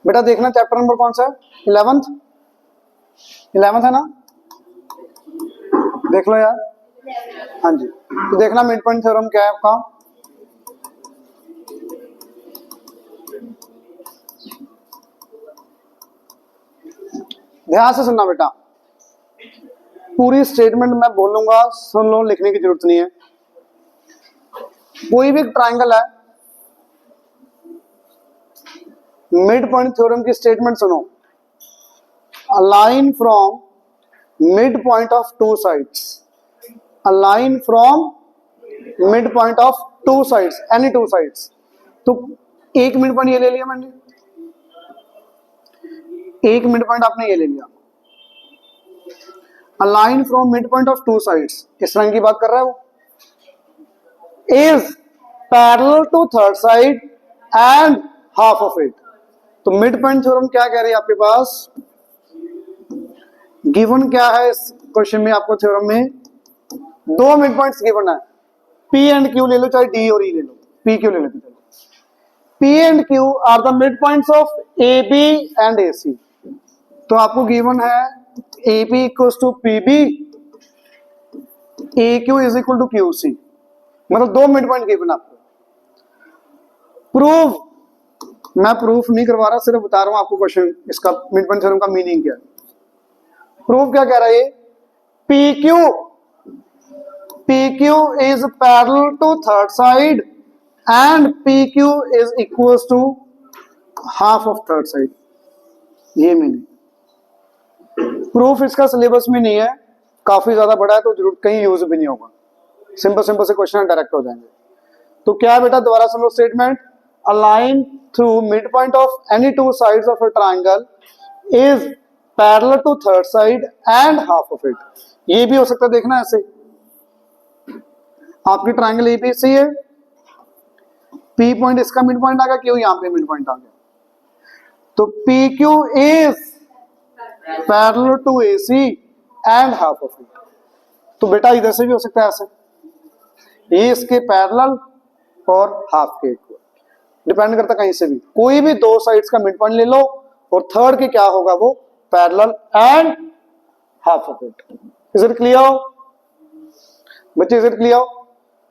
बेटा देखना chapter number कौन सा है, 11th है ना, देख लो यार। हाँ जी, तो देखना मिड पॉइंट थ्योरम क्या है आपका। ध्यान से सुनना बेटा, पूरी स्टेटमेंट मैं बोलूंगा, सुन लो, लिखने की जरूरत नहीं है। कोई भी ट्रायंगल है, मिड पॉइंट थ्योरम की स्टेटमेंट सुनो। अ line from mid point of two sides, a line from mid point of two sides, any two sides. तो एक मिड पॉइंट ये ले लिया मैंने, एक मिड पॉइंट आपने ये ले लिया। A line from mid point of two sides, इस लाइन की बात कर रहा है वो, is parallel to third side and half of it. तो मिड पॉइंट थ्योरम क्या कह रही है आपके पास, गिवन क्या है इस क्वेश्चन में आपको थ्योरम में, दो मिड पॉइंट्स गिवन है, पी एंड क्यू ले लो, चाहे डी और ई ले लो, पी क्यू ले लो। P and Q are the mid points of A B and A C. तो आपको गिवन है A B equals to P B, A Q is equal to Q C, मतलब दो मिड पॉइंट गिवन आपको। Prove, मैं proof नहीं करवा रहा, सिर्फ बता रहा हूं आपको क्वेश्चन, इसका मिड पॉइंट थ्योरम का मीनिंग क्या है। प्रूफ क्या कह रहा है, P Q is parallel to third side and P Q is equal to half of third side, ये मीनिंग। प्रूफ इसका सिलेबस में नहीं है, काफी ज्यादा बड़ा है, तो जरूर कहीं यूज भी नहीं होगा, सिंपल सिंपल से क्वेश्चन डायरेक्ट हो जाएंगे। तो क्या बेटा, दोबारा सुनो statement, a line through mid point of any two sides of a triangle is parallel to third side and half of it. ये भी हो सकता है, देखना ऐसे, आपकी ट्रायंगल एबीसी है, पी पॉइंट इसका मिड पॉइंट आ गया, क्यू यहां पे मिड पॉइंट आ गया, तो P Q is parallel to AC and half of it. तो बेटा इधर से भी हो सकता है ऐसे, ये इसके पैरेलल और हाफ के इक्वल, डिपेंड करता कहीं से भी, कोई भी दो साइड्स का मिड पॉइंट ले लो और थर्ड के क्या होगा, वो parallel and half of it. Is it clear बच्चे, is it clear?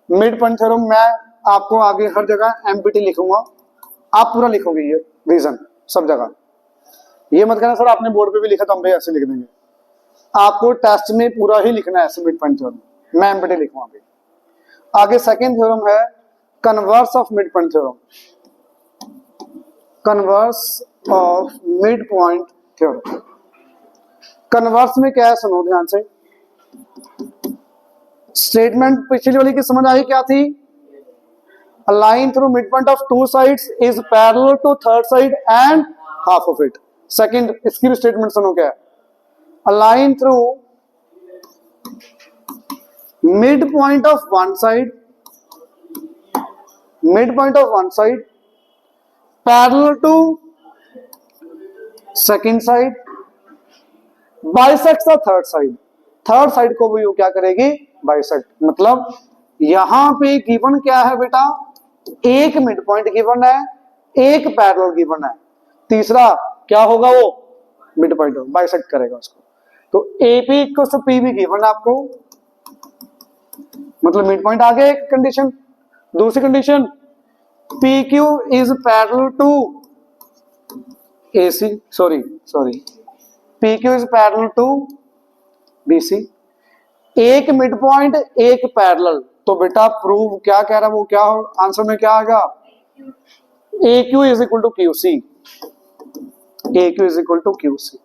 Mid point theorem मैं आपको आगे हर जगह एमपीटी लिखूंगा, आप पूरा लिखोगे ये रीजन सब जगह। ये मत कहना सर आपने बोर्ड पे भी लिखा तो हम भी ऐसे लिख देंगे, आपको टेस्ट में पूरा ही लिखना है ऐसे मिड पॉइंट थ्योरम, मैं एमपीटी लिखूंगा। आगे सेकंड थ्योरम है converse of mid point theorem, converse of mid point theorem. Converse में क्या है, सुनो ध्यान से, स्टेटमेंट पिछली वाली की समझ आई क्या थी, a line through mid point of two sides is parallel to third side and half of it. Second, इसकी भी स्टेटमेंट सुनो क्या है, a line through mid point of one side, mid point of one side parallel to second side bisects the third side, third side को भी वो क्या करेगी, बाइसेक्ट। मतलब यहां पे गिवन क्या है बेटा, एक मिड पॉइंट गिवन है, एक पैरेलल गिवन है, तीसरा क्या होगा, वो मिड पॉइंट बाइसेक्ट करेगा उसको। तो एपी इक्वल टू पी भी गिवन है आपको, मतलब मिड पॉइंट आ गया एक कंडीशन। दूसरी condition, P Q is parallel to AC, sorry P Q is parallel to BC, एक मिड पॉइंट एक पैरेलल। तो बेटा प्रूव क्या कह रहा है, वो क्या आंसर में क्या आएगा, A Q is equal to Q C, A Q is equal to Q C.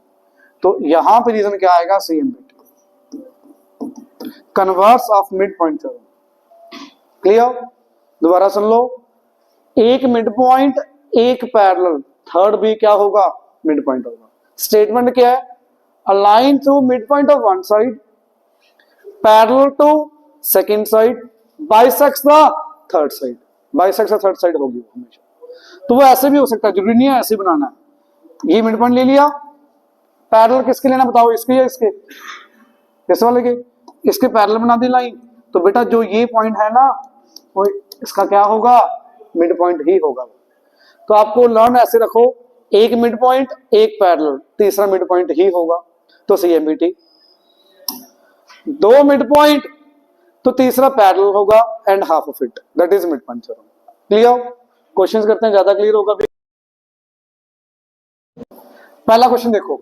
तो यहां पे रीजन क्या आएगा, सी एम बेटा, converse of mid point theorem. Clear, दोबारा सुन लो, एक मिड पॉइंट एक पैरेलल, थर्ड भी क्या होगा, मिड पॉइंट होगा। स्टेटमेंट क्या है, a line through mid point of one side parallel to second side bisects the third side, bisects the third side होगी हमेशा। तो वो ऐसे भी हो सकता है, जरूरी नहीं है ऐसे बनाना है। ये मिड पॉइंट ले लिया, पैरेलल किसके लेना बताओ, इसके या इसके, इस वाले के, इसके पैरेलल बना दी लाइन, तो बेटा जो ये पॉइंट है ना, वो इसका क्या होगा, मिड पॉइंट ही होगा। तो आपको लर्न ऐसे रखो, एक मिड पॉइंट एक पैरेलल, तीसरा मिड पॉइंट ही होगा तो CMBT। दो मिड पॉइंट तो तीसरा पैरेलल होगा and half of it, that is mid point theorem. Clear? Questions करते हैं, ज्यादा क्लियर होगा। पहला क्वेश्चन देखो,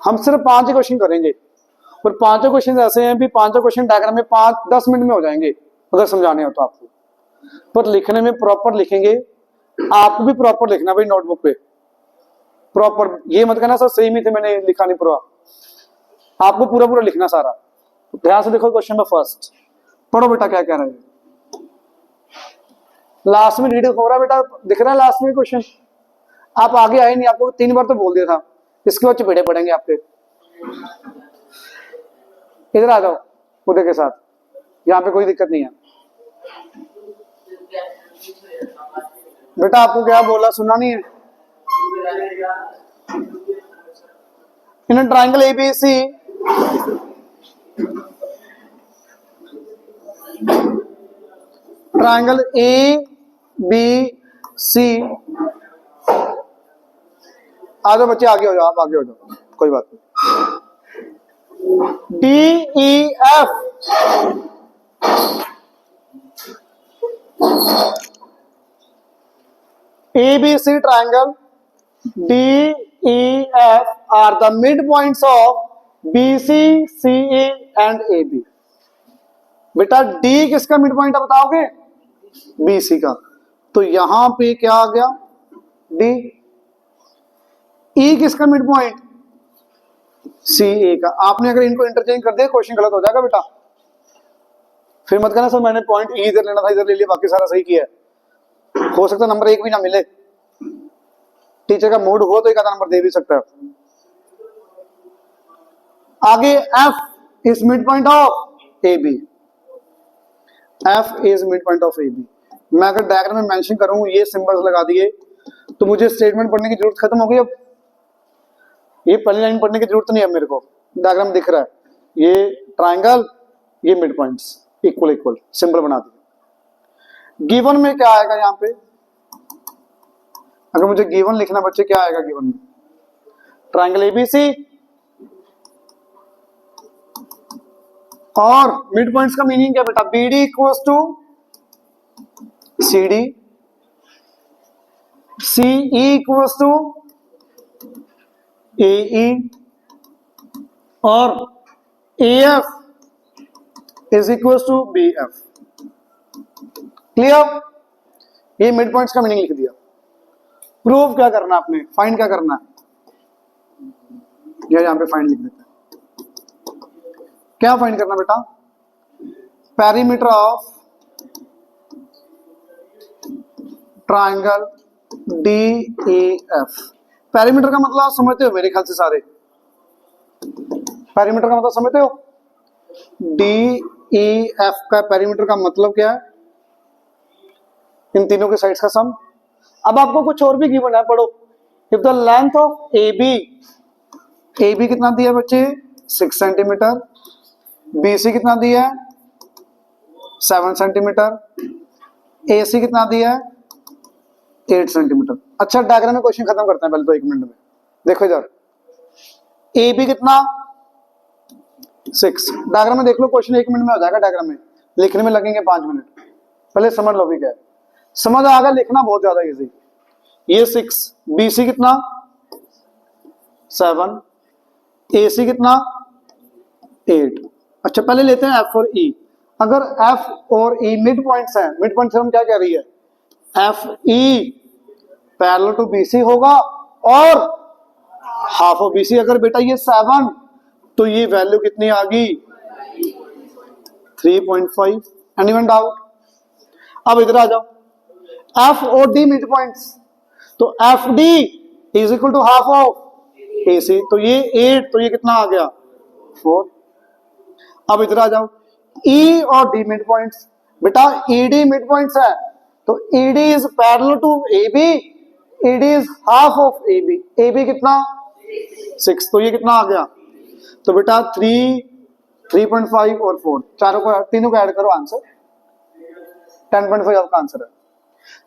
हम सिर्फ 5 ही क्वेश्चन करेंगे और 5 क्वेश्चन ऐसे हैं भी 5 क्वेश्चन डायग्राम में 5-10 मिनट में हो जाएंगे अगर समझाने हो तो आपको, पर लिखने में प्रॉपर लिखेंगे। आपको भी प्रॉपर लिखना भाई नोटबुक पे प्रॉपर, ये मत कहना सर सेम ही थे मैंने लिखा नहीं पूरा, आपको पूरा पूरा लिखना सारा। तो ध्यान से देखो क्वेश्चन नंबर फर्स्ट, पढ़ो बेटा क्या कह रहे हैं। लास्ट में रीडिंग हो रहा है बेटा, दिख रहा है लास्ट में क्वेश्चन? आप आगे आए नहीं, आपको 3 बार तो बोल दिया था, इसके बाद चपेड़े पड़ेंगे आपके। इधर आ जाओ उदय के साथ, यहाँ पे कोई दिक्कत नहीं है बेटा। आपको क्या बोला सुना नहीं है? In triangle ABC triangle ABC, आ जाओ बच्चे आगे हो जाओ, आप आगे हो जाओ, कोई बात नहीं। DEF ABC triangle DEF are the midpoints of BC, CE and AB। बेटा D किसका मिड पॉइंट बताओगे? BC का, तो यहां पे क्या आ गया? D। E किसका मिड पॉइंट? CA का। आपने अगर इनको इंटरचेंज कर दिया क्वेश्चन गलत हो जाएगा बेटा, फिर मत कहना सर मैंने पॉइंट E इधर लेना था इधर ले लिया, बाकी सारा सही किया है। हो सकता नंबर 1 भी ना मिले, टीचर का मूड हो तो एक आधा नंबर दे भी सकता है। आगे F is mid point of AB, F is mid point of AB। मैं अगर डायग्राम में मेंशन करूं ये सिंबल्स लगा दिए तो मुझे स्टेटमेंट पढ़ने की जरूरत खत्म हो गई। अब ये पहली लाइन पढ़ने की जरूरत नहीं है मेरे को, डायग्राम दिख रहा है, ये ट्राइंगल, ये mid points equal equal symbol बना दिए। गिवन में क्या आएगा यहाँ पे? अगर मुझे गिवन लिखना बच्चे, क्या आएगा गिवन में? ट्राइंगल ABC और मिड पॉइंट्स का मीनिंग क्या बेटा? BD equals to CD, CE equals to AE और AF is equals to BF। Clear? ये मिड पॉइंट्स का मीनिंग लिख दिया। प्रूव क्या करना है आपने? फाइंड क्या करना है? यहां पे फाइंड लिख देते हैं। क्या फाइंड करना बेटा? Perimeter of triangle DEF। Perimeter का मतलब समझते हो मेरे ख्याल से सारे? पेरीमीटर का मतलब समझते हो? DEF का पेरीमीटर का मतलब क्या है? इन तीनों के साइड्स का सम। अब आपको कुछ और भी गिवन है, पढ़ो। If the length of AB कितना दिया बच्चे? 6 सेंटीमीटर। BC कितना दिया है? 7 सेंटीमीटर। AC कितना दिया है? 8 सेंटीमीटर। अच्छा डायग्राम में क्वेश्चन खत्म करते हैं पहले तो 1 मिनट में। देखो इधर AB कितना? 6। डायग्राम में देख लो, क्वेश्चन 1 मिनट में हो जाएगा। डायग्राम में लिखने में लगेंगे 5 मिनट। पहले समझ लो भी क्या है, समझ आ गया, लिखना बहुत ज्यादा इजी। ये 6, BC कितना? 7, AC कितना? 8। अच्छा पहले लेते हैं F और E। अगर F और E मिड पॉइंट्स हैं, मिड पॉइंट थ्योरम क्या कह रही है? FE पैरेलल टू BC होगा और हाफ ऑफ BC। अगर बेटा ये 7 तो ये वैल्यू कितनी आ गई? 3.5। Anyone doubt? अब इधर आ जाओ, F और D मिड पॉइंट्स, तो FD is equal to half of AC, तो ये 8, तो ये कितना आ गया? 4। अब इधर आ जाओ, E और D मिड पॉइंट्स, बेटा ED मिड पॉइंट्स है, तो ED is parallel to AB, ED is half of AB। AB कितना? 6, तो ये कितना आ गया? तो बेटा 3, 3.5 और 4, चारों को तीनों को ऐड करो, आंसर 10.5 आपका आंसर है।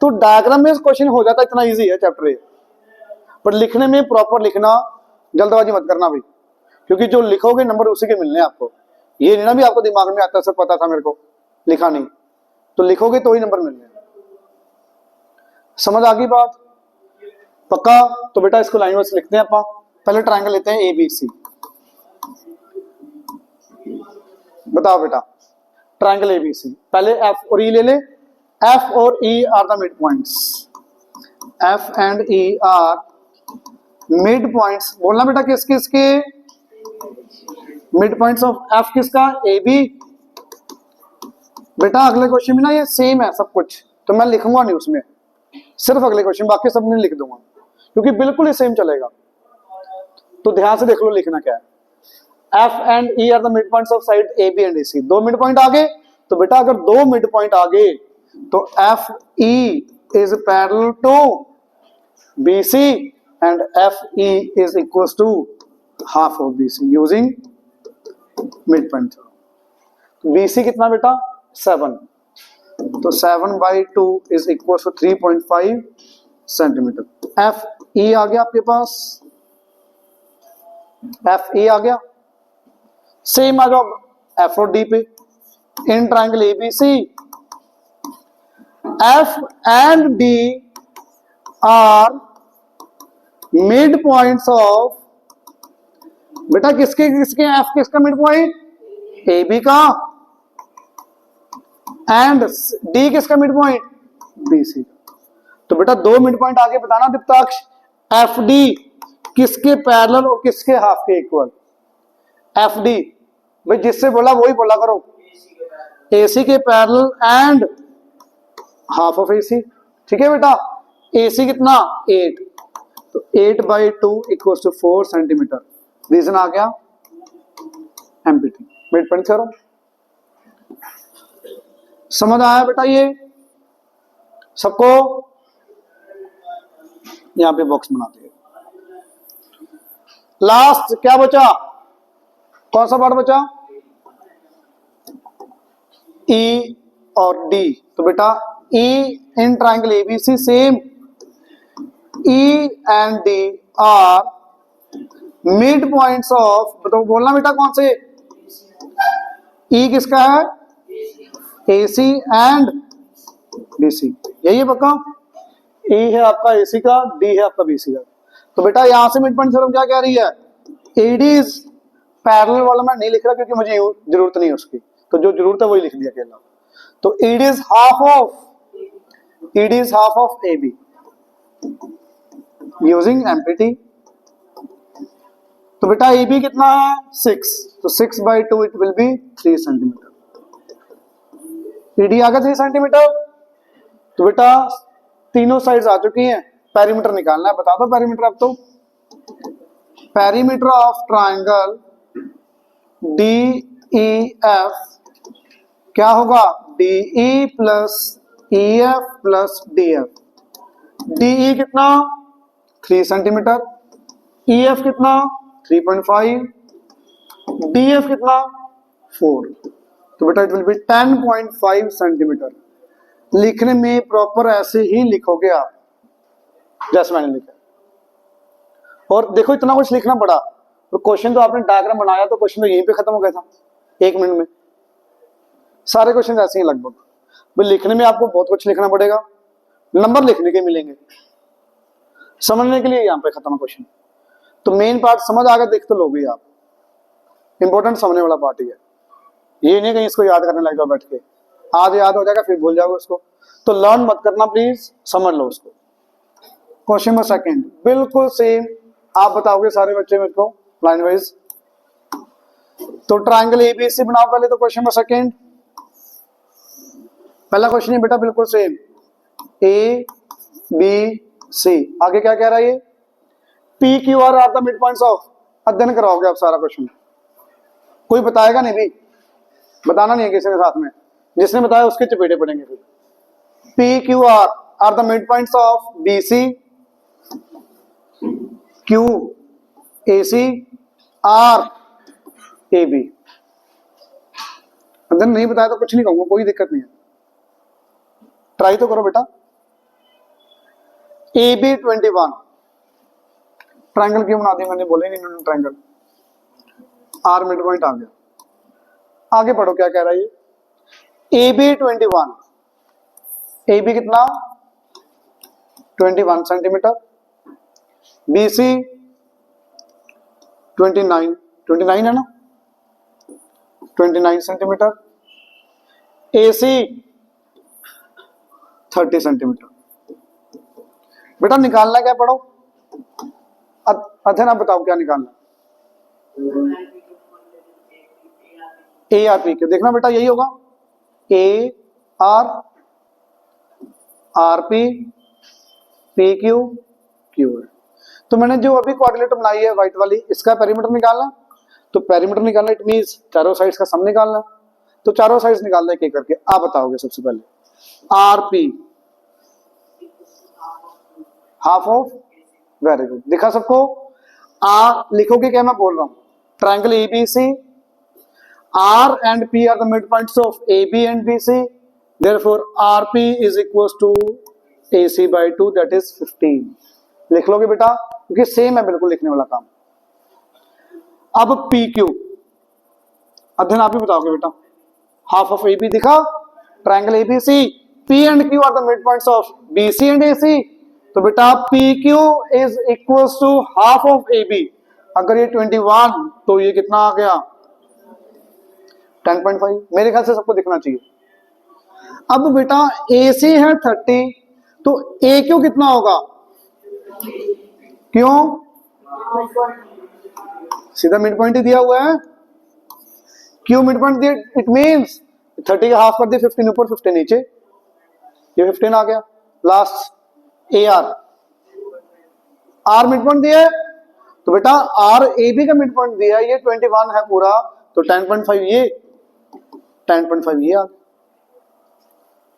तो डायग्राम में क्वेश्चन हो जाता इतना इजी है चैप्टर ए, पर लिखने में प्रॉपर लिखना, जल्दबाजी मत करना भाई, क्योंकि जो लिखोगे नंबर उसी के मिलने हैं आपको। ये नहीं ना भी आपको दिमाग में आता सब पता था मेरे को, लिखा नहीं, तो लिखोगे तो ही नंबर मिलने हैं। समझ आ गई बात? पक्का? तो बेटा इसको लाइन वाइज लिखते हैं अपन। पहले ट्रायंगल लेते हैं ए बी सी। बताओ बेटा, ट्रायंगल ए बी सी, पहले एफ और ई ले ले। एफ और E are the mid points, F and E are mid points. बोलना बेटा किस किसके मिड पॉइंट्स ऑफ एफ, किसका? A B. बेटा अगले क्वेश्चन में ना ये सेम है सब कुछ, तो मैं लिखूंगा नहीं उसमें, सिर्फ अगले क्वेश्चन, बाकी सब में लिख दूंगा क्योंकि बिल्कुल ही सेम चलेगा। तो ध्यान से देख लो लिखना क्या है। F and E are the mid points of side A B and A C. दो मिड पॉइंट आगे, तो बेटा अगर दो मिड पॉइंट आगे तो F E is parallel to B C and F E is equal to half of B C using mid point. B C कितना बेटा? 7, तो 7/2 is equal to 3.5 centimetre. F E आ गया आपके पास, एफ ई आ गया। सेम आ जाओ F और डी पे। In triangle ABC F and D are mid points of, बेटा किसके किसके? एफ किसका मिड पॉइंट? ए बी का। एंड डी किसका मिड पॉइंट? B C. तो बेटा दो मिड पॉइंट आगे बताना दीप्ताक्ष, एफ डी किसके पैरेलल और किसके हाफ के इक्वल? एफ डी भाई जिससे बोला वही बोला करो, एसी के parallel and half of AC. ठीक है बेटा? एसी कितना? 8, तो 8/2 इक्वल्स टू 4 सेंटीमीटर। रीजन आ गया एमपीटी। मिड पॉइंट करो। समझ आया बेटा ये सबको? यहां पे बॉक्स बनाते हैं। लास्ट क्या बचा? कौन सा पार्ट बचा? ई और डी। तो बेटा E in triangle ABC same, E and D are mid points of, बताओ बोलना बेटा कौन से? ई किसका है? AC and BC. यही है पक्का? ई है आपका एसी का, डी है आपका बीसी का। तो बेटा यहां से मिड पॉइंट थ्योरम क्या कह रही है? एडी इज पैरेलल वाला मैं नहीं लिख रहा क्योंकि मुझे जरूरत नहीं है उसकी, तो जो जरूरत है वही लिख दिया अकेला। तो AD is half of A B using MPT. तो बेटा ए बी कितना है? 6, तो 6/2 it will be 3 centimetre. ED आ गया 3 सेंटीमीटर। तो बेटा तीनों साइड्स आ चुकी हैं, पेरीमीटर निकालना है। बता दो पेरीमीटर। अब तो पेरीमीटर ऑफ ट्रायंगल DEF क्या होगा? DE plus EF plus DF। DE कितना? 3 सेंटीमीटर। EF कितना? 3.5। DF कितना? 4। तो बेटा इट विल बी 10.5 सेंटीमीटर। लिखने में प्रॉपर ऐसे ही लिखोगे आप जैसे मैंने लिखा। और देखो इतना कुछ लिखना पड़ा, तो क्वेश्चन तो आपने डायग्राम बनाया तो क्वेश्चन तो यहीं पे खत्म हो गया था 1 मिनट में। सारे क्वेश्चन ऐसे ही लगभग। तो लिखने में आपको बहुत कुछ लिखना पड़ेगा, नंबर लिखने के मिलेंगे, समझने के लिए यहाँ पे खत्म है क्वेश्चन। तो मेन पार्ट समझ आ गया, देख तो लोगे आप। इंपॉर्टेंट समझने वाला पार्ट ही है, ये नहीं कहीं इसको याद करने लग जाओ बैठ के, आज याद हो जाएगा फिर भूल जाओगे उसको। तो लर्न मत करना प्लीज, समझ लो उसको। क्वेश्चन नंबर सेकंड बिल्कुल सेम आप बताओगे सारे बच्चे मेरे को लाइन वाइज। तो ट्रायंगल एबीसी बनाओ पहले। तो क्वेश्चन नंबर सेकंड, पहला क्वेश्चन है बेटा बिल्कुल सेम, ए बी सी। आगे क्या कह रहा है ये? P Q R are the mid points of. अध्ययन कराओगे आप सारा क्वेश्चन, कोई बताएगा नहीं भी, बताना नहीं है किसी के साथ में, जिसने बताया उसके चपेटे पड़ेंगे फिर। P Q are the mid points of B C, Q A C, R A B. अध्ययन नहीं बताया तो कुछ नहीं कहूंगा, कोई दिक्कत नहीं है, ट्राई तो करो बेटा। ए बी 21, ट्रायंगल क्यों बना दी मैंने, बोले नहीं मैंने ट्रायंगल, आर मिड पॉइंट आ गया। आगे पढ़ो क्या कह रहा है ये, ए बी 21, ए बी कितना 21 सेंटीमीटर, बी सी 29 है ना, 29 सेंटीमीटर, ए सी 30 सेंटीमीटर। बेटा निकालना क्या, पढ़ो अध्ययन, आप बताओ क्या निकालना, ए आर पी क्यू। देखना बेटा यही होगा, ए R, R P, P Q, Q है। तो मैंने जो अभी कोऑर्डिनेट बनाई है व्हाइट वाली, इसका पेरीमीटर निकालना, तो पेरीमीटर निकालना इट मींस चारों साइड्स का सम निकालना। तो चारों साइड्स निकालना एक एक करके, आप बताओगे सबसे पहले, R P half of, very good, दिखा सबको। आर लिखोगे क्या मैं बोल रहा हूं, triangle ABC, R and P are the mid points of A B and B C, therefore R P is equals to A C by 2, that is 15। लिख लोगे बेटा, क्योंकि सेम है बिल्कुल लिखने वाला काम। अब पी क्यू, अध्ययन आप ही बताओगे बेटा, हाफ ऑफ ए बी दिखा, triangle ABC, P and Q are the mid points of B C and A C, तो बेटा P Q is equals to half of A B. अगर ये 21 तो ये कितना आ गया 10.5, मेरे ख्याल से सबको दिखना चाहिए। अब बेटा ए सी है 30, तो ए क्यू कितना होगा, क्यों, सीधा मिड पॉइंट ही दिया हुआ है, क्यों मिड पॉइंट दिया, इट मींस 30 का हाफ कर दिया, 15 ऊपर 15 नीचे, ये 15 आ गया। Last A R, R mid point दिया है, तो बेटा आर ए बी का मिड पॉइंट दिया है, ये 21 है पूरा, तो 10.5 ये, 10.5 ये आ गया।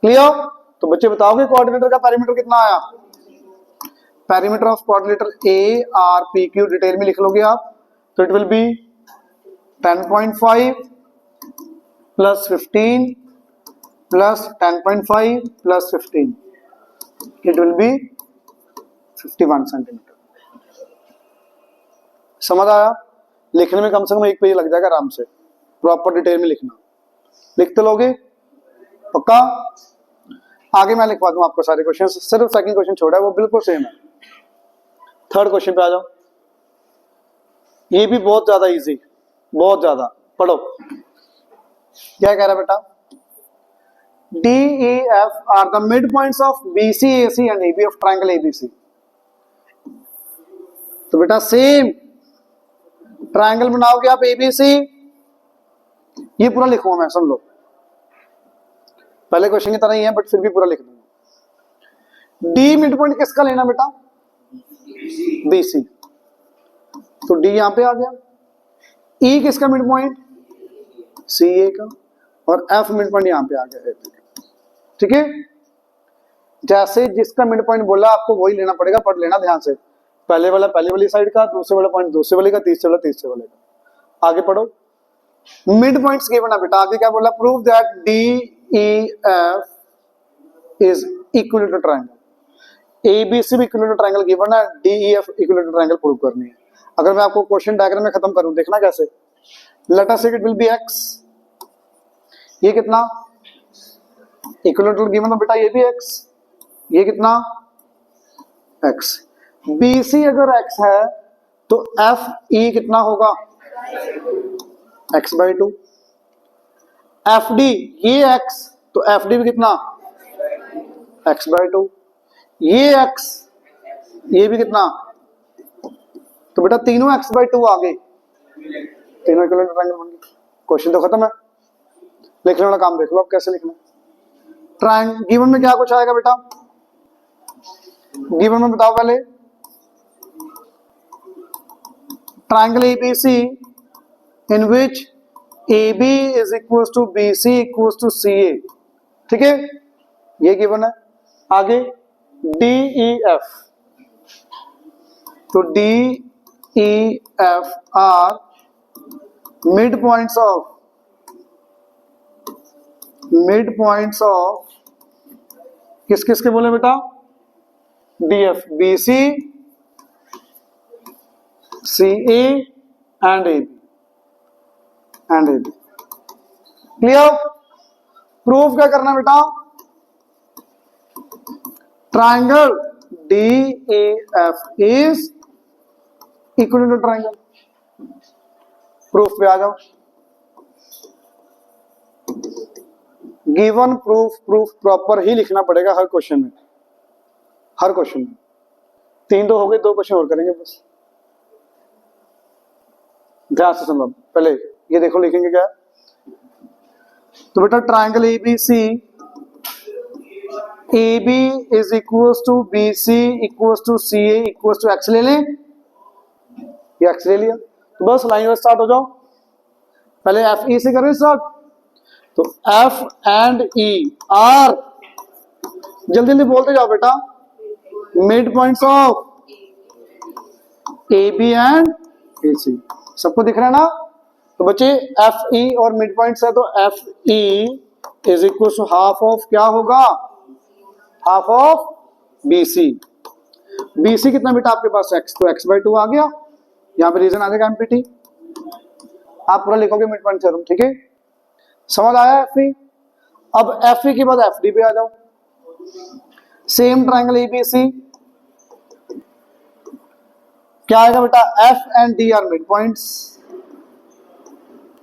क्लियर? तो बच्चे बताओगे कोऑर्डिनेटर का पेरीमीटर कितना आया, perimeter of coordinator A R P Q detail में लिख लोगे आप, तो it will B 10.5 plus 15 plus 10.5 plus 15, it will B 51 centimetre. समझ आया? लिखने में कम से कम एक पेज लग जाएगा आराम से, प्रॉपर डिटेल में लिखना, लिखते लोगे पक्का? आगे मैं लिखवा दूं आपको सारे क्वेश्चन, सिर्फ सेकंड क्वेश्चन छोड़ा है वो बिल्कुल सेम है। थर्ड क्वेश्चन पे आ जाओ, ये भी बहुत ज्यादा इजी, बहुत ज्यादा, पढ़ो क्या कह रहा है बेटा, D E F are the mid points of B C A C and A B of triangle ABC. तो बेटा सेम ट्रायंगल बनाओगे आप एबीसी, ये पूरा लिखूंगा मैं, सुन लो, पहले क्वेश्चन की तरह ही है बट फिर भी पूरा लिख दूंगा। डी मिड पॉइंट किसका लेना बेटा, बीसी, तो डी यहां पे आ गया। ई किसका मिड पॉइंट, सी ए का, और एफ मिड पॉइंट यहां पे आ गया, ठीक है। जैसे जिसका मिड पॉइंट बोला आपको वही लेना पड़ेगा, पढ़ लेना ध्यान से, पहले वाला पहले वाली साइड का, दूसरे वाला पॉइंट दूसरे वाले का, तीसरे वाला तीसरे वाले का। आगे पढ़ो, मिड पॉइंट्स गिवन है बेटा, आगे क्या बोला, prove that D E F is equal to triangle, A B C भी इक्वल टू ट्रायंगल गिवन है, D E F equal to triangle prove करनी है। अगर मैं आपको क्वेश्चन डायग्राम में खत्म करूं, देखना कैसे, लेट अस से इट विल बी एक्स, ये कितना इक्वल टू गिवन है बेटा, ये भी एक्स, ये कितना एक्स, बी सी अगर एक्स है तो एफ ई कितना होगा एक्स बाई 2, एफ डी ये एक्स, तो एफ डी भी कितना एक्स बाई 2, ये एक्स ये भी कितना, तो बेटा तीनों एक्स बाई 2 आ गए, तीनों इक्वल ट्रायंगल बन गए। क्वेश्चन तो खत्म है, लिखने वाला काम देख लो अब कैसे लिखना। ट्रायंगल गिवन में क्या कुछ आएगा बेटा, गिवन में बताओ पहले, triangle ABC in which A B is equal to B C equal to C A, ठीक है, ये गिवन है। आगे डी ई एफ, तो D E F are mid points of किस किस के बोले बेटा, DF, BC, CE and AB clear. Proof क्या करना बेटा, triangle DEF is equal to triangle. Proof पे आ जाओ। गिवन प्रूफ प्रॉपर ही लिखना पड़ेगा हर क्वेश्चन में, हर क्वेश्चन में। 3 तो हो गए, 2 क्वेश्चन और करेंगे बस। ध्यान से सुनो, पहले ये देखो लिखेंगे क्या। तो बेटा triangle ABC, AB is equal to BC equal to CA equal to X ले लें, ये X ले लिया। तो बस लाइन में स्टार्ट हो जाओ। पहले FE से करें स्टार्ट। तो F एंड E आर, जल्दी जल्दी बोलते जाओ बेटा, mid points of AB and AC। सबको दिख रहा है ना। तो बच्चे FE और मिड पॉइंट्स है, तो FE is equal to half of क्या होगा, हाफ ऑफ BC। BC कितना बेटा आपके पास X, तो X/2 आ गया। यहाँ पे रीजन आ जाएगा MPT, आप पूरा लिखोगे मिड पॉइंट थ्योरम, ठीक है। समझ आया FE। अब FE के बाद FD पे आ जाओ। सेम ट्राइंगल ABC, क्या आएगा बेटा, F and D are mid points.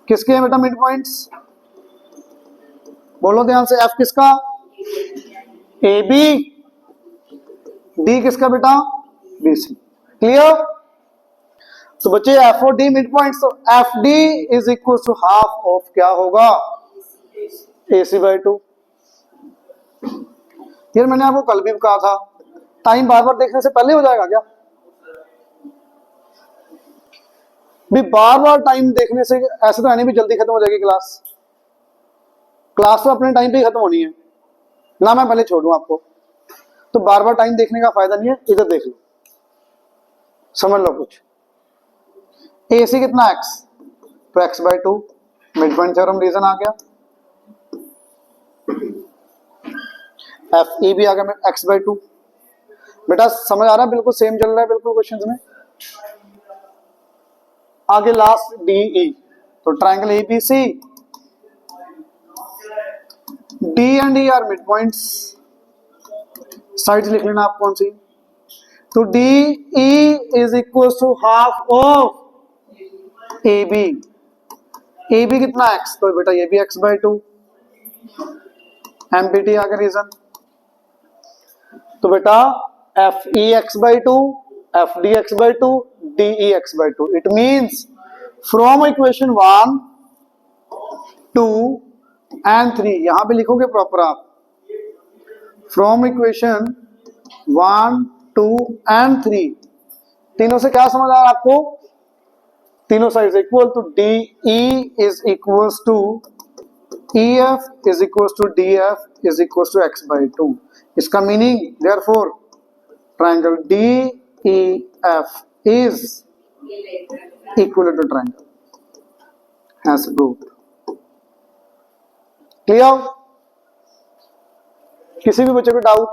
किसके हैं बेटा मिड पॉइंट्स, बोलो ध्यान से। F किसका, AB, D किसका बेटा, BC। क्लियर। तो बच्चे F और D मिड पॉइंट्स, तो FD is equal to half of क्या होगा, AC/2। यार मैंने आपको कल भी कहा था, टाइम बार बार देखने से पहले हो जाएगा क्या, भी बार बार टाइम देखने से ऐसे तो आने भी जल्दी खत्म हो जाएगी क्लास। क्लास तो अपने टाइम पे ही खत्म होनी है ना, मैं पहले छोड़ूं आपको। तो बार बार टाइम देखने का फायदा नहीं है, इधर देख लो, समझ लो कुछ। AC कितना X, तो X/2, mid point theorem reason आ गया। FE भी आ गया X/2। बेटा समझ आ रहा है, बिल्कुल सेम चल रहा है बिल्कुल क्वेश्चंस में। आगे लास्ट DE, तो triangle ABC, D and E are mid points. Sides लिख लेना आप कौन सी। तो DE is equal to half of AB। AB कितना X, तो बेटा ये भी X/2। MPT आ गया रीजन। तो बेटा FE X/2, FD X/2, DE X/2। It means from equation 1, 2 and 3, यहां पे लिखोगे प्रॉपर आप, फ्रॉम इक्वेशन 1, 2 एंड 3, तीनों से क्या समझ आ रहा है आपको, तीनों साइड इक्वल। तो DE is equal to EF is equal to DF is equal to X/2। इसका meaning therefore triangle DEF is equal to triangle as proved। Clear. किसी भी बच्चे को डाउट,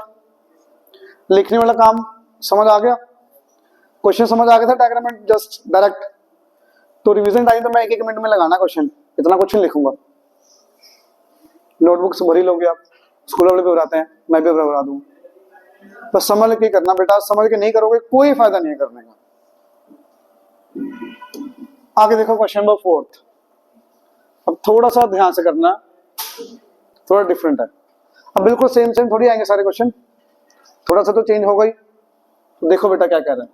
लिखने वाला काम समझ आ गया, क्वेश्चन समझ आ गया था डायग्राम में जस्ट डायरेक्ट। तो रिवीजन टाइम तो मैं 1-1 मिनट में लगाना क्वेश्चन, इतना क्वेश्चन लिखूंगा। नोटबुक्स भरी लोगे आप, स्कूल वाले भी भराते हैं, मैं भी भरा दूंगा। बस समझ के करना बेटा, समझ के नहीं करोगे कोई फायदा नहीं है करने का। आगे देखो क्वेश्चन नंबर 4। अब थोड़ा सा ध्यान से करना, थोड़ा डिफरेंट है। अब बिल्कुल सेम थोड़ी आएंगे सारे क्वेश्चन, थोड़ा सा तो चेंज हो गई। तो देखो बेटा क्या कह रहे हैं।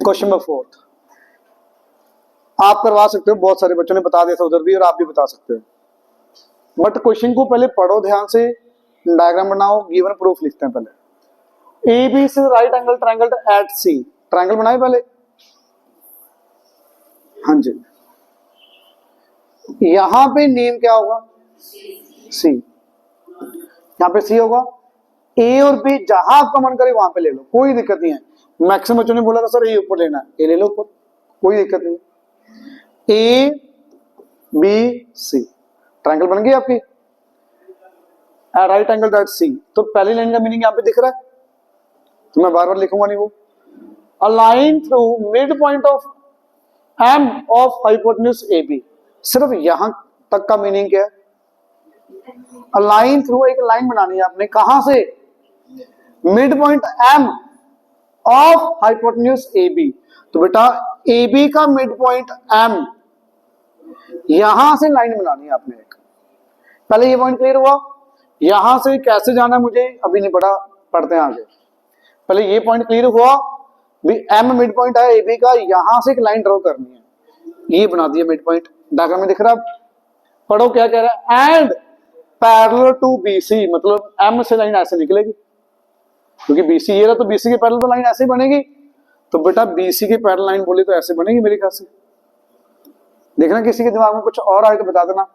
क्वेश्चन नंबर 4 आप करवा सकते हो, बहुत सारे बच्चों ने बता दिया था उधर भी, और आप भी बता सकते हो। बट क्वेश्चन को पहले पढ़ो ध्यान से, डायग्राम बनाओ, गिवन प्रूफ लिखते हैं पहले। AB से right angle triangle eight C, triangle बनाए पहले, हाँ जी। यहां पे नेम क्या होगा, C, यहां पे C होगा। A और B जहां आपका मन करे वहां पे ले लो, कोई दिक्कत नहीं है। मैक्सिमम बच्चों ने बोला था सर A ऊपर लेना है, A ले लो ऊपर, कोई दिक्कत नहीं। A B C ट्रायंगल बन गई आपकी, राइट एंगल दैट C। तो पहली लाइन का मीनिंग यहां पे दिख रहा है, तो मैं बार बार लिखूंगा नहीं वो। A line through mid point of M of hypotenuse A B, सिर्फ यहां तक का मीनिंग क्या है? अ लाइन थ्रू, एक लाइन बनानी है आपने, कहां से? Mid point M of hypotenuse A B. तो बेटा ए बी का मिड पॉइंट एम, यहां से लाइन बनानी है आपने एक। पहले ये पॉइंट क्लियर हुआ? यहां से कैसे जाना है मुझे अभी नहीं पढ़ा, पढ़ते हैं आगे। पहले ये पॉइंट क्लियर हुआ भी एम मिड पॉइंट है ए बी का, यहां से एक लाइन ड्रॉ करनी है, ये बना दिया मिड पॉइंट। डायग्राम में दिख रहा है? पढ़ो क्या कह रहा है। एंड पैरेलल टू बीसी, मतलब एम से लाइन ऐसे निकलेगी, क्योंकि बीसी ये रहा, तो बीसी के पैरेलल तो लाइन ऐसे ही बनेगी। तो बेटा बीसी की पैरेलल लाइन बोली तो ऐसे बनेगी मेरे ख्याल से। देखना किसी के दिमाग में कुछ और आए तो बता देना,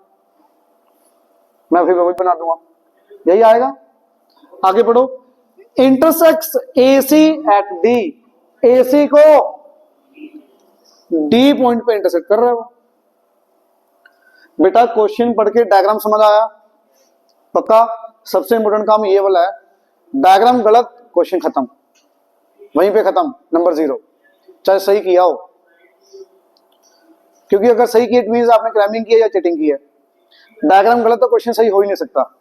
मैं फिर वही बना दूंगा, यही आएगा। आगे पढ़ो। Intersects AC at D, AC को D पॉइंट पे इंटरसेक्ट कर रहा है वो। बेटा क्वेश्चन पढ़ के डायग्राम समझ आया? पक्का? सबसे इंपोर्टेंट काम ये वाला है, डायग्राम गलत क्वेश्चन खत्म, वहीं पे खत्म, नंबर 0, चाहे सही किया हो। क्योंकि अगर सही किया इट मींस आपने क्रैमिंग किया या चीटिंग की है। डायग्राम गलत तो क्वेश्चन सही हो ही नहीं सकता।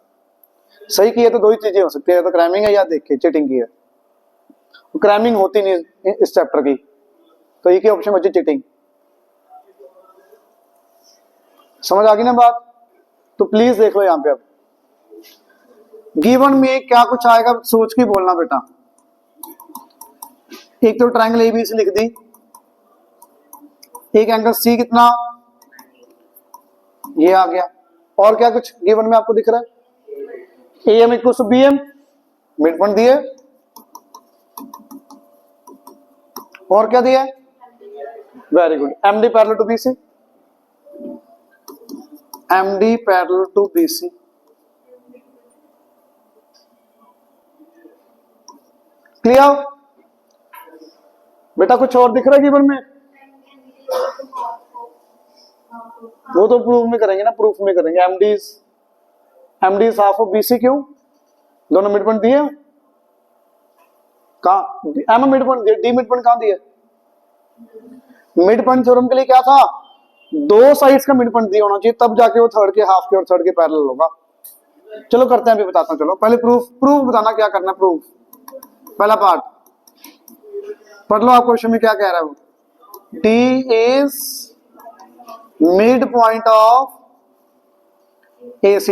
सही किया तो दो ही चीजें हो सकती है, तो क्रैमिंग है या देख के चीटिंग की है। क्रैमिंग होती नहीं इस चैप्टर की, तो एक ही ऑप्शन बची चीटिंग। समझ आ गई ना बात? तो प्लीज देख लो यहां पे। अब गिवन में क्या कुछ आएगा सोच के बोलना बेटा। एक तो ट्रायंगल ABC लिख दी, एक एंगल C कितना, ये आ गया। और क्या कुछ गिवन में आपको दिख रहा है? AM equal to BM, mid point दिए। और क्या दिया? Very good, MD parallel to BC, MD parallel to BC। Clear? बेटा कुछ और दिख रहा है गिवन में? वो तो प्रूफ में करेंगे ना, प्रूफ में करेंगे। MD is half of BC, क्यों? दोनों मिड पॉइंट दिए। कहां M मिड पॉइंट दिया, D मिड पॉइंट कहां दिया? मिड पॉइंट थ्योरम के लिए क्या था? दो साइड्स का मिड पॉइंट दिया होना चाहिए, तब जाके वो थर्ड के हाफ के और थर्ड के पैरेलल होगा। चलो करते हैं, अभी बताता हूं। चलो पहले प्रूफ बताना क्या करना है। प्रूफ पहला पार्ट पढ़ लो, आपको क्वेश्चन में क्या कह रहा है वो। D is mid point of AC,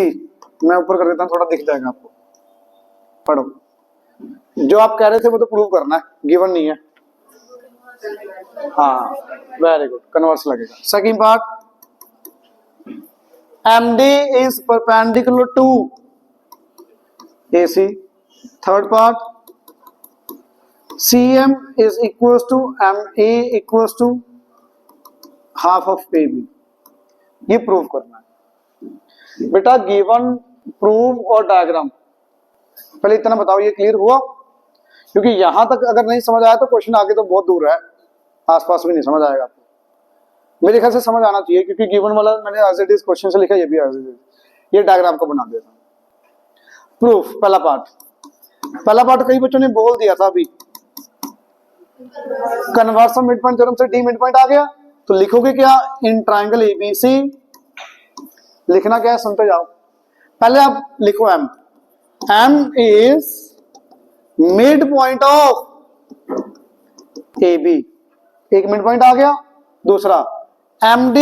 मैं ऊपर कर देता हूं, थोड़ा दिख जाएगा आपको। पढ़ो जो आप कह रहे थे वो तो प्रूव करना है, गिवन नहीं है। हाँ वेरी गुड, कन्वर्स लगेगा। Second part, MD is perpendicular to AC। Third part, CM is equal to MA equal to half of AB। ये प्रूव करना है बेटा। गिवन, प्रूव और डायग्राम, पहले इतना बताओ ये क्लियर हुआ? क्योंकि यहां तक अगर नहीं समझ आया तो क्वेश्चन आगे तो बहुत दूर है, आसपास भी नहीं समझ आएगा आपको। मेरे ख्याल से समझ आना चाहिए, क्योंकि गिवन वाला मैंने एज इट इज क्वेश्चन से लिखा, ये भी एज इट इज। ये डायग्राम को बना देता हूं। प्रूफ पहला पार्ट कई बच्चों ने बोल दिया था अभी, converse of mid point theorem से D मिड पॉइंट आ गया। तो लिखोगे क्या? इन ट्रायंगल ABC, लिखना क्या है सुनते जाओ। पहले आप लिखो M is mid point of AB, एक मिड पॉइंट आ गया। दूसरा MD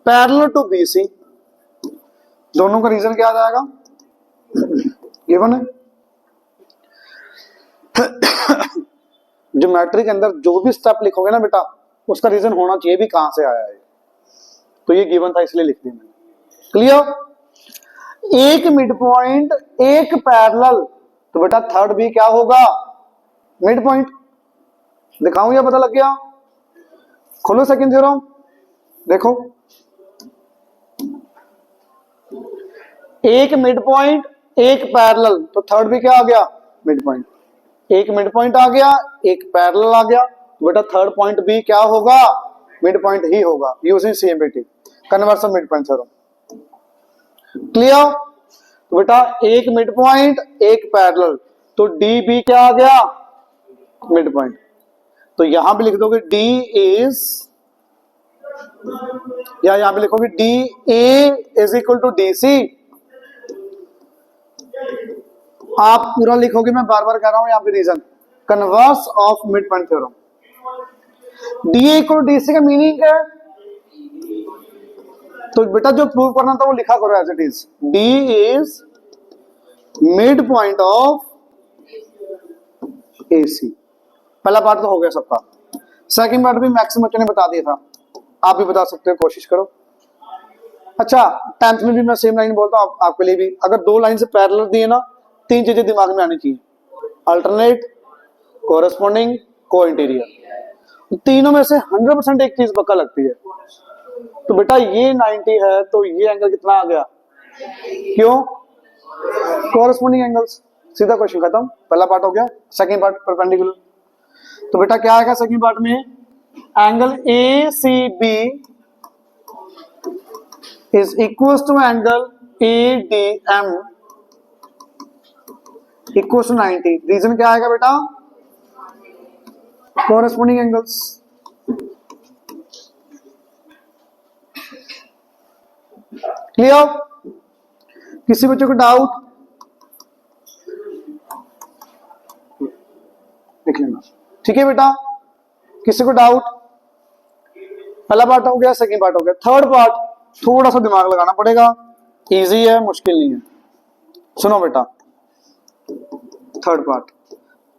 पैरेलल टू BC, दोनों का रीजन क्या आ जाएगा? गिवन है। ज्योमेट्री के अंदर जो भी स्टेप लिखोगे ना बेटा, उसका रीजन होना चाहिए भी कहां से आया है। तो ये गिवन था इसलिए लिख दिया मैंने। क्लियर? एक मिड पॉइंट एक पैरेलल, तो बेटा थर्ड भी क्या होगा? Mid point. दिखाऊं या पता लग गया? खोलो सेकंड थ्योरम, देखो एक मिड पॉइंट एक पैरेलल, तो थर्ड भी क्या आ गया? Mid point. एक मिड पॉइंट आ गया, एक पैरेलल आ गया, तो बेटा थर्ड पॉइंट भी क्या होगा? मिड पॉइंट ही होगा, using CMPT, converse of mid point theorem. Clear? तो बेटा एक मिड पॉइंट एक पैरेलल, तो डी बी क्या आ गया, मिड पॉइंट। तो यहां पे लिख दोगे डी इज, या यहां पे लिखोगे D A is equal to D C. आप पूरा लिखोगे, मैं बार बार कह रहा हूं यहां पे reason, converse of mid point theorem. D equal D C का मीनिंग क्या है, तो बेटा जो प्रूव करना था वो लिखा करो as it is, D is mid point of A C. पहला पार्ट तो हो गया सबका। सेकंड पार्ट भी मैक्सिमम बच्चों ने बता दिया था, आप भी बता सकते हो, कोशिश करो। अच्छा, 10th में भी मैं सेम लाइन बोलता हूं आपके लिए भी, अगर दो लाइन से पैरेलल दिए ना, तीन चीजें दिमाग में आनी चाहिए, अल्टरनेट, कोरस्पॉन्डिंग, को इंटीरियर। तीनों में से 100% एक चीज पक्का लगती है। तो बेटा ये 90 है तो ये एंगल कितना आ गया, क्यों, कोरस्पॉन्डिंग एंगल्स। सीधा क्वेश्चन खत्म, पहला पार्ट हो गया। सेकंड पार्ट परपेंडिकुलर, तो बेटा क्या आएगा सेकंड पार्ट में, angle A C B is equal to angle A D M equal to 90। Reason क्या आएगा बेटा, कोरस्पॉन्डिंग एंगल्स। क्लियर, किसी बच्चे को डाउट, लिख लेना, ठीक है बेटा। किसी को डाउट, पहला पार्ट हो गया, सेकंड पार्ट हो गया। थर्ड पार्ट थोड़ा सा दिमाग लगाना पड़ेगा, इजी है, मुश्किल नहीं है। सुनो बेटा, थर्ड पार्ट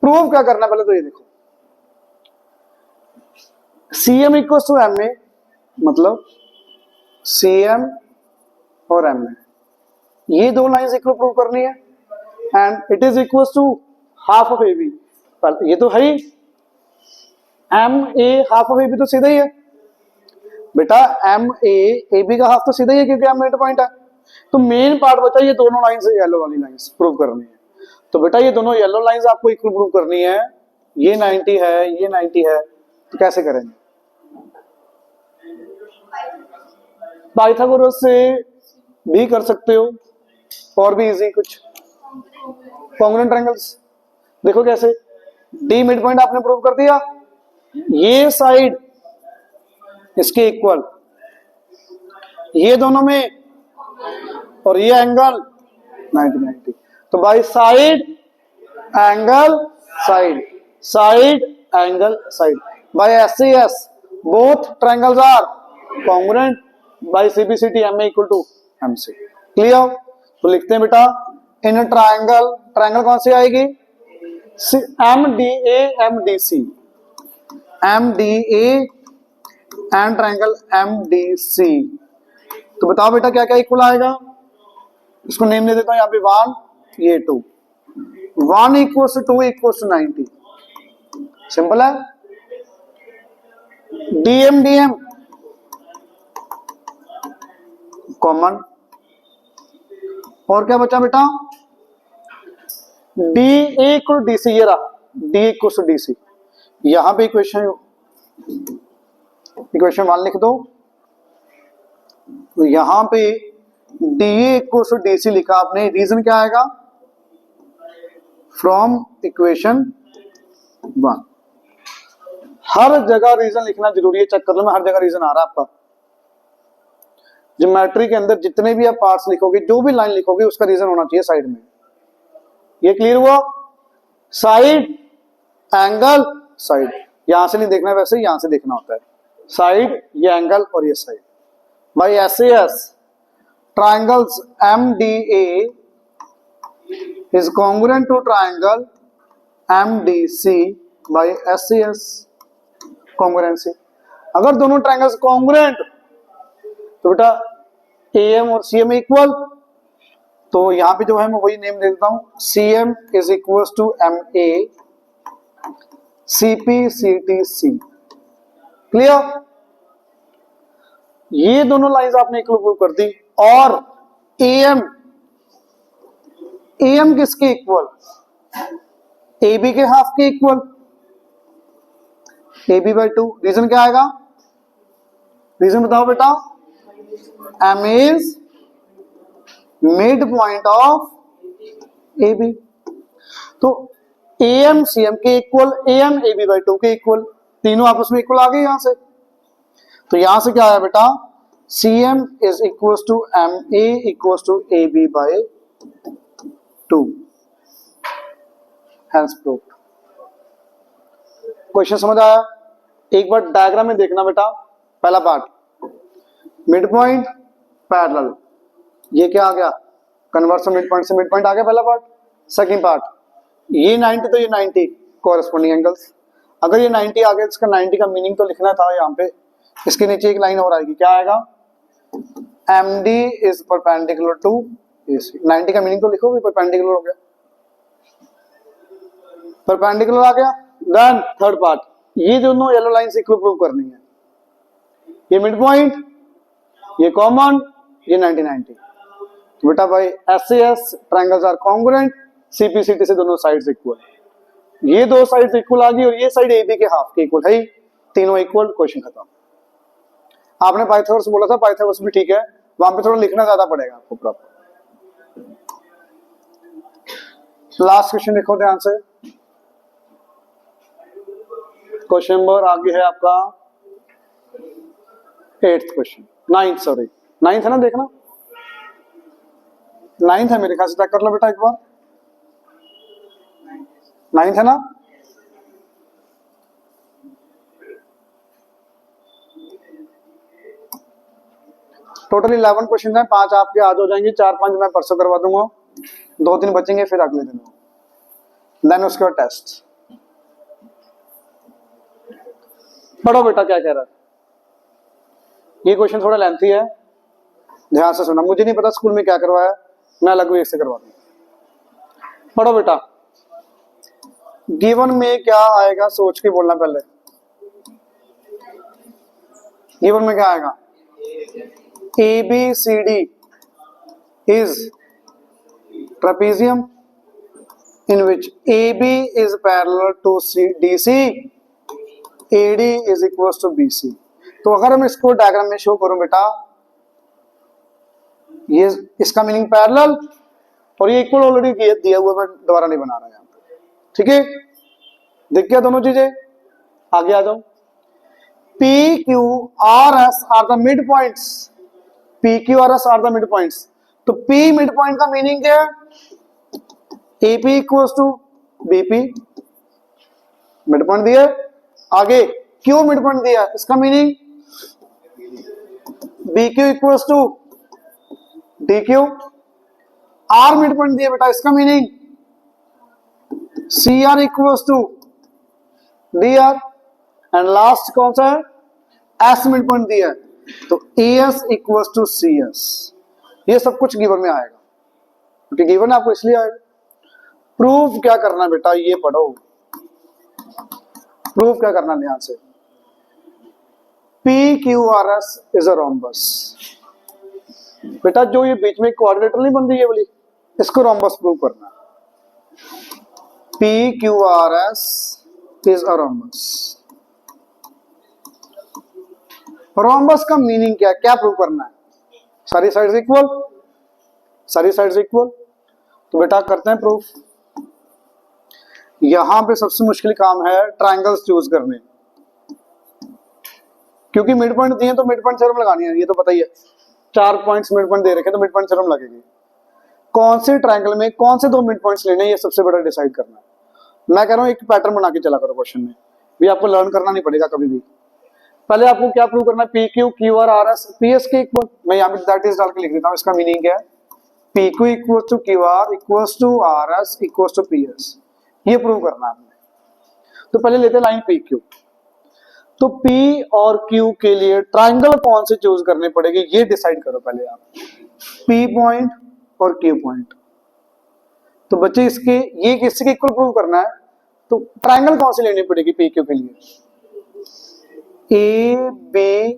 प्रूव क्या करना है, पहले तो ये देखो, C M equal to M A, मतलब सी एम और एम ए, ये दो लाइंस इक्वल प्रूव करनी है, and it is equal to half of A B. ये तो है ही, M A half of A B तो सीधा ही है बेटा, एम ए बी का हाफ तो सीधा ही है क्योंकि एम मिड पॉइंट है। तो मेन पार्ट बचा ये दोनों लाइंस, येलो वाली लाइंस प्रूव करनी है। तो बेटा ये दोनों येलो लाइंस आपको इक्वल प्रूव करनी है, ये 90 है, ये 90 है, तो कैसे करेंगे, पाइथागोरस से भी कर सकते हो, और भी इजी कुछ, कॉन्ग्रुएंट ट्रायंगल्स। देखो कैसे, डी मिड पॉइंट आपने प्रूव कर दिया, ये साइड इसके इक्वल, ये दोनों में, और ये एंगल 90। तो by side angle side, side angle side, by S both triangles are congruent, by CPCT M A equal to M C. Clear, तो लिखते हैं बेटा, इन ट्रायंगल, ट्रायंगल कौन सी आएगी, M D M D C, M D and triangle M D C. तो बताओ बेटा क्या क्या इक्वल आएगा, इसको नेम दे देता हूं यहाँ पे 1, ये 2, 1 equals to 2 equals to 90। Simple है, डीएम कॉमन, और क्या बचा बेटा, D A equal D C, ये रहा D equal to D C. यहां पे इक्वेशन 1 लिख दो, तो यहां पे D equal to D C लिखा आपने, रीजन क्या आएगा, फ्रॉम इक्वेशन 1। हर जगह रीजन लिखना जरूरी है, चेक कर लो, मैं हर जगह रीजन आ रहा है आपका। ज्योमेट्री के अंदर जितने भी आप पार्ट्स लिखोगे, जो भी लाइन लिखोगे, उसका रीजन होना चाहिए साइड में। ये क्लियर हुआ, साइड एंगल साइड, यहां से नहीं देखना, वैसे यहां से देखना होता है, साइड ये एंगल और ये side. By S triangles M D A is congruent to triangle M D C by S congruency. अगर दोनों ट्रायंगल्स कॉन्ग्रुएंट तो बेटा ए एम और सी एम इक्वल, तो यहां पे जो है मैं वही नेम दे देता हूं, C M is equal to M A C P C T C. Clear, ये दोनों लाइंस आपने इक्वल प्रूव कर दी, और एम किसके इक्वल, ए बी के हाफ के इक्वल, ए बी बाई 2। रीजन क्या आएगा, रीजन बताओ बेटा, M is mid point of A B. तो AM CM के इक्वल, AM AB बाई 2 के इक्वल, तीनों आपस में इक्वल आ गए यहां से। तो यहां से क्या आया बेटा, CM is equal to MA equal to AB by 2, hence proved. Question समझ आया? एक बार डायग्राम में देखना बेटा। पहला पार्ट मिड पॉइंट पैरेलल, ये क्या आ गया, कन्वर्स मिड पॉइंट से मिड पॉइंट आ गया पहला पार्ट। सेकंड पार्ट ये 90 तो ये 90 कॉरेस्पॉन्डिंग एंगल्स। अगर ये 90 आ गया, इसका 90 का मीनिंग तो लिखना था यहाँ पे। इसके नीचे एक लाइन और आएगी, क्या आएगा, MD is perpendicular to AC। 90 का मीनिंग तो लिखो भी, परपेंडिकुलर हो गया, परपेंडिकुलर आ गया। देन थर्ड पार्ट, ये दोनों येलो लाइन से इक्वल प्रूव करनी है। ये मिड पॉइंट, ये कॉमन, ये 90 90। तो बेटा भाई SAS triangles are congruent, CPCT से दोनों साइड्स इक्वल। ये दो साइड्स इक्वल आ गई और ये साइड AB के हाफ के इक्वल है, तीनों इक्वल, क्वेश्चन खत्म। आपने पाइथागोरस बोला था, पाइथागोरस भी ठीक है, वहां पे थोड़ा लिखना ज्यादा पड़ेगा आपको प्रॉपर। लास्ट क्वेश्चन देखो ध्यान से। क्वेश्चन नंबर आगे है आपका 8th question, 9th sorry, 9th है ना, देखना 9th है मेरे ख्याल से, चेक कर लो बेटा एक बार, 9th है ना। टोटल 11 क्वेश्चन है, 5 आपके आज हो जाएंगे, 4-5 मैं परसों करवा दूंगा, 2-3 बचेंगे फिर अगले दिन, देन उसके बाद टेस्ट। पढ़ो बेटा क्या कह रहा है। ये क्वेश्चन थोड़ा लेंथी है, ध्यान से सुना। मुझे नहीं पता स्कूल में क्या करवाया, मैं अलग वे से करवा दूंगा। पढ़ो बेटा। गिवन में क्या आएगा सोच के बोलना पहले। गिवन में क्या आएगा, ABCD is trapezium in which AB is parallel to DC, AD is equals to BC। तो अगर हम इसको डायग्राम में शो करूं बेटा, ये इसका मीनिंग पैरेलल और ये इक्वल ऑलरेडी दिया हुआ, मैं दोबारा नहीं बना रहा यहां पे, ठीक है। दिख गया दोनों चीजें, आगे आ जाओ। PQRS are the mid points, PQRS are the mid points. तो P मिड पॉइंट का मीनिंग क्या है, AP equals to BP, mid point दिया। आगे Q मिड पॉइंट दिया, इसका meaning BQ equals to DQ। R mid point दिया बेटा, इसका meaning CR equals to DR। And last कौन सा है, S मिड पॉइंट दिया है, तो AS इक्वल्स टू CS। ये सब कुछ गिवन में आएगा, क्योंकि गिवन आपको इसलिए आएगा। प्रूफ क्या करना बेटा, ये पढ़ो, प्रूफ क्या करना ध्यान से। PQRS is a rhombus. बेटा जो ये बीच में क्वाड्रिलेटरल नहीं बन रही है बोली, इसको रोम्बस प्रूव करना है। PQRS is a rhombus. Rhombus का मीनिंग क्या, क्या प्रूव करना है, सारी साइड्स इक्वल, सारी साइड्स इक्वल। तो बेटा करते हैं प्रूफ। यहां पे सबसे मुश्किल काम है ट्रायंगल्स चूज करने, क्योंकि मिड पॉइंट दिए तो मिड पॉइंट थ्योरम लगानी है, ये तो पता ही है। 4 पॉइंट्स मिड पॉइंट दे रखे तो मिड पॉइंट थ्योरम लगेगी। कौन से ट्रायंगल में कौन से 2 मिड पॉइंट्स लेने, ये सबसे बड़ा डिसाइड करना है। मैं कह रहा हूं एक पैटर्न बना के चला करो क्वेश्चन में, भी आपको लर्न करना नहीं पड़ेगा कभी भी। पहले आपको क्या प्रूव करना है, PQ QR RS PS के इक्वल। मैं यहाँ पे दैट इज डाल के लिख देता हूँ, इसका मीनिंग क्या है, PQ equals to QR equals to RS equals to PS, ये प्रूव करना है हमने। तो पहले लेते हैं लाइन PQ। तो P और Q के लिए ट्रायंगल कौन से चूज करने पड़ेंगे, ये डिसाइड करो पहले आप, P पॉइंट और Q पॉइंट। तो बच्चे इसके ये किसके इक्वल प्रूव करना है, तो ट्रायंगल कौन से लेनी पड़ेगी PQ के लिए, ABD।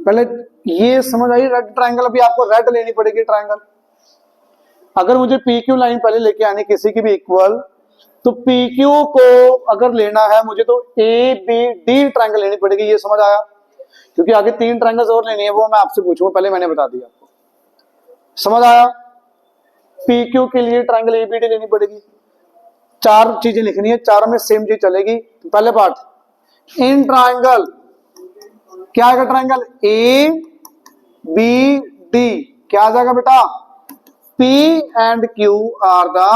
पहले ये समझ आई, रेड ट्रायंगल, अभी आपको रेड लेनी पड़ेगी ट्रायंगल। अगर मुझे PQ लाइन पहले लेके आनी किसी की भी इक्वल, तो PQ को अगर लेना है मुझे तो ABD ट्रायंगल लेनी पड़ेगी, ये समझ आया। क्योंकि आगे 3 ट्रायंगल्स और लेनी है, वो मैं आपसे पूछूंगा, पहले मैंने बता दिया आपको, समझ आया। पी क्यू के लिए ट्रायंगल एबीडी लेनी पड़ेगी। चार चीजें लिखनी है, चारों में सेम चीज चलेगी। पहले पार्ट इन ट्रायंगल क्या आएगा, ट्रायंगल ए बी डी क्या आ जाएगा बेटा, P and Q are the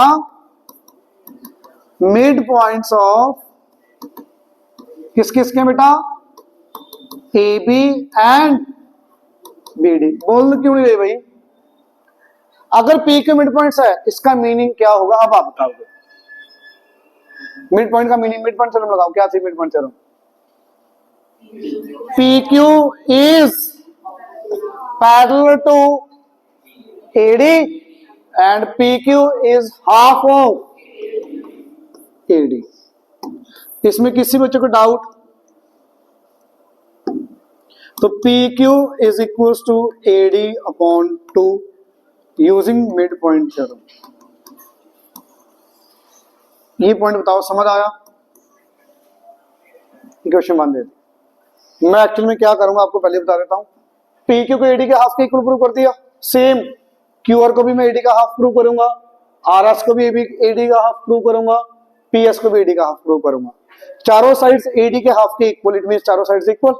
mid points of किस किस के बेटा, A B and B D. बोल क्यों नहीं रही भाई, अगर पी के मिड पॉइंट्स है इसका मीनिंग क्या होगा, अब आप बताओगे। मिड पॉइंट का मीनिंग, मिड पॉइंट थ्योरम लगाओ, क्या थी mid point theorem, P Q is parallel to AD and P Q is half of AD. इसमें किसी बच्चे को डाउट, तो P Q is equal to AD upon 2 using mid point theorem. ये point बताओ, समझ आया? क्वेश्चन मान दे, मैं एक्चुअल में क्या करूंगा आपको पहले बता देता हूं। पी क्यू को एडी के हाफ के इक्वल प्रूव कर दिया, सेम क्यू आर को भी मैं एडी का हाफ प्रूव करूंगा, आर एस को भी एडी का हाफ प्रूव करूंगा, पी एस को भी एडी का हाफ प्रूव करूंगा। चारों साइड्स एडी के हाफ के इक्वल, इट मींस चारों साइड्स इक्वल,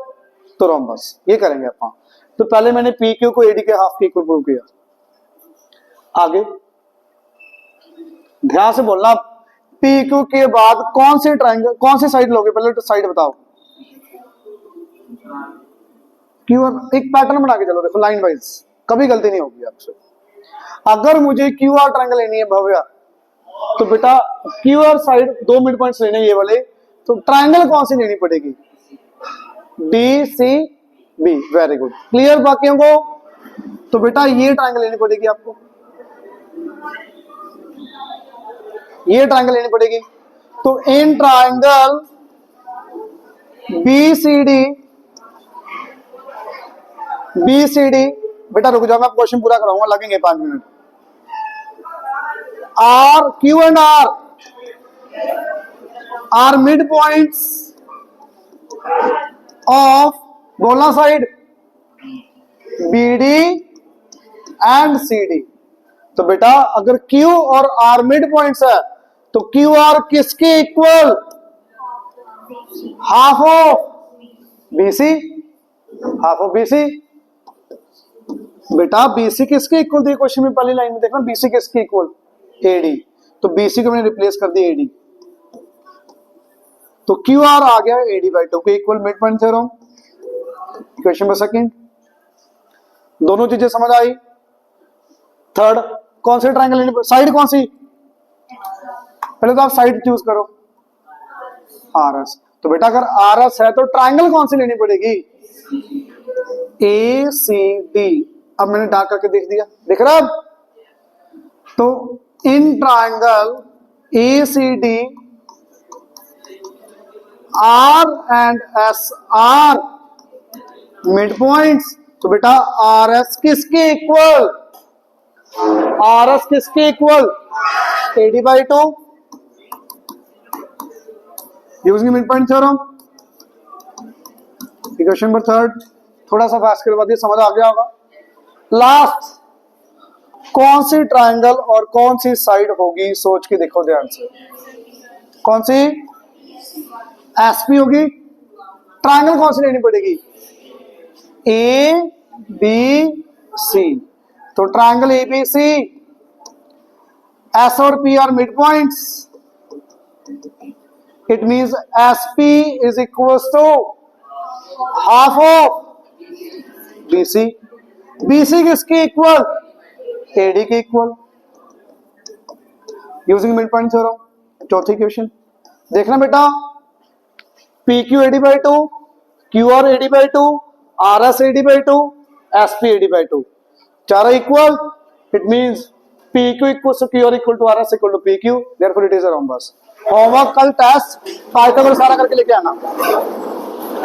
तो रोम्बस ये करेंगे अपन। तो पहले मैंने पी क्यू को एडी के हाफ के इक्वल प्रूव किया। आगे ध्यान से बोलना, पी क्यू के बाद कौन से ट्रायंगल, कौन सी साइड लोगे, पहले तो साइड बताओ। क्यू आर, एक पैटर्न बना के चलो, देखो लाइन वाइज, कभी गलती नहीं होगी आपसे। अगर मुझे क्यू आर ट्रायंगल लेनी है भव्या, तो बेटा क्यू आर साइड दो मिड पॉइंट्स लेने ये वाले, तो ट्रायंगल कौन सी लेनी पड़ेगी, D C B. Very good, clear बाकियों को? तो बेटा ये ट्रायंगल लेनी पड़ेगी आपको, ये ट्रायंगल लेनी पड़ेगी। तो in triangle B C D, बेटा रुक जाओ, मैं क्वेश्चन पूरा कराऊंगा, लगेंगे 5 मिनट। R Q and R mid points of, बोलना side, B D and C D. तो बेटा अगर क्यू और आर मिड पॉइंट्स है, तो क्यू आर किसके equal, half of BC, half of BC. बेटा बीसी किसके इक्वल थी क्वेश्चन में, पहली लाइन में देखना, बीसी किसके इक्वल, एडी। तो बीसी को मैंने रिप्लेस कर दिया एडी, तो क्यू आर आ गया एडी बाई 2 के equal, mid point theorem. Question number second, दोनों चीजें समझ आई। थर्ड, कौन से ट्रायंगल लेने, साइड कौन सी, पहले तो आप साइड चूज करो, आर एस। तो बेटा अगर आर एस है तो ट्रायंगल कौन सी लेनी पड़ेगी, ए सी डी। अब मैंने डार्क करके देख दिया, देख रहा अब? तो in triangle A C D R and S are mid points, तो बेटा आर एस किसके इक्वल, आर एस किसके equal, AD by 2 using mid point theorem. Question number third, थोड़ा सा फास्ट करवा दिया, समझ आ गया होगा। लास्ट, कौन सी ट्रायंगल और कौन सी साइड होगी, सोच के देखो ध्यान से, कौन सी, एसपी होगी। ट्रायंगल कौन सी लेनी पड़ेगी, ए बी सी। तो triangle A B C, S और P R mid points, it means SP is equal to half of BC. BC किसके इक्वल, एडी के equal, using mid point theorem. चौथी क्वेश्चन देखना बेटा, P Q AD by 2, Q R AD by 2, R S AD by 2, S P AD by 2, चारों equal, it means P Q equal to Q R equal to R S equal to P Q, therefore it is a rhombus. Homework कल test Pythagoras सारा करके लेके आना।